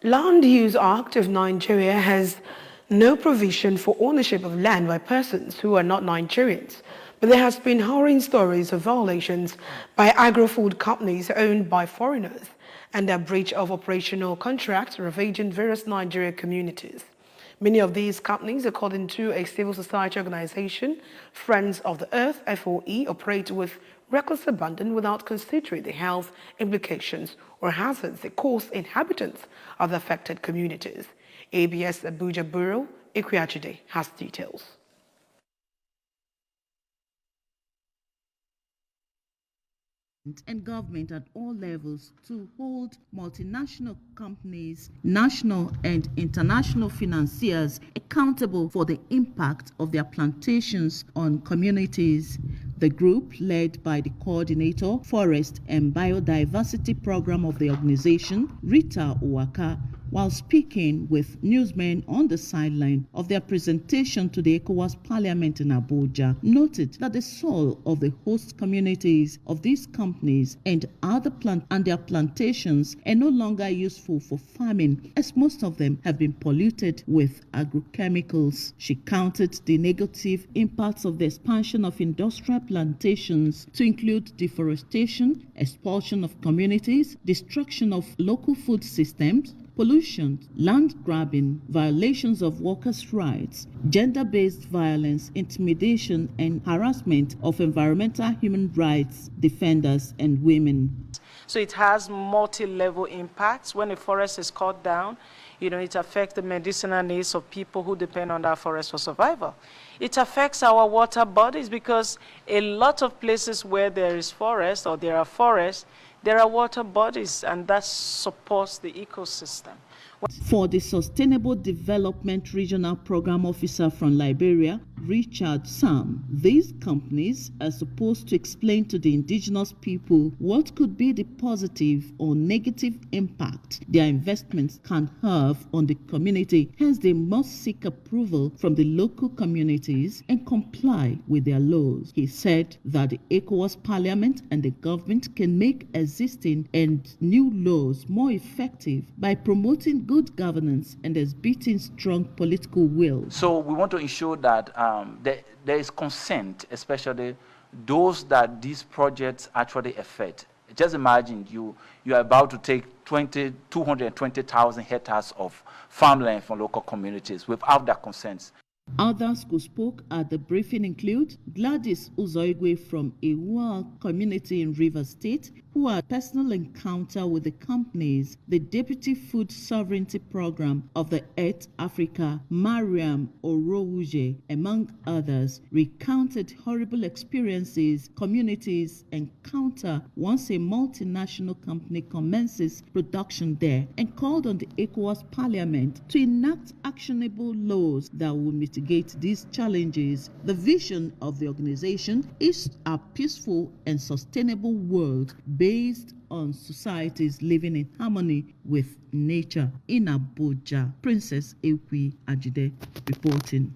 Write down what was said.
Land Use Act of Nigeria has no provision for ownership of land by persons who are not Nigerians, but there has been harrowing stories of violations by agro-food companies owned by foreigners and their breach of operational contracts ravaging various Nigerian communities. Many of these companies, according to a civil society organization, Friends of the Earth, FOE, operate with reckless abandon without considering the health implications or hazards they cause inhabitants of the affected communities. ABS Abuja Bureau, Equiachide, has details. And government at all levels to hold multinational companies, national and international financiers accountable for the impact of their plantations on communities. The group, led by the coordinator, Forest and Biodiversity Program of the organization, Rita Owaka, while speaking with newsmen on the sideline of their presentation to the ECOWAS Parliament in Abuja, noted that the soil of the host communities of these companies and their plantations are no longer useful for farming, as most of them have been polluted with agrochemicals. She counted the negative impacts of the expansion of industrial plantations to include deforestation, expulsion of communities, destruction of local food systems, pollution, land grabbing, violations of workers' rights, gender-based violence, intimidation, and harassment of environmental human rights defenders and women. So it has multi-level impacts. When a forest is cut down, it affects the medicinal needs of people who depend on that forest for survival. It affects our water bodies because a lot of places where there is forest or there are forests, there are water bodies, and that supports the ecosystem. For the Sustainable Development Regional Program Officer from Liberia, Richard Sam, these companies are supposed to explain to the indigenous people what could be the positive or negative impact their investments can have on the community. Hence, they must seek approval from the local communities and comply with their laws. He said that the ECOWAS Parliament and the government can make existing and new laws more effective by promoting good governance and exhibiting strong political will. So we want to ensure that there is consent, especially those that these projects actually affect. Just imagine you are about to take 220,000 hectares of farmland from local communities without their consent. Others who spoke at the briefing include Gladys Uzoigwe from Iwa community in Rivers State, who had personal encounter with the companies, the Deputy Food Sovereignty Program of the Earth Africa, Mariam Orowuje, among others, recounted horrible experiences communities encounter once a multinational company commences production there, and called on the ECOWAS Parliament to enact actionable laws that will mitigate these challenges. The vision of the organization is a peaceful and sustainable world based on societies living in harmony with nature. In Abuja, Princess Equiachide reporting.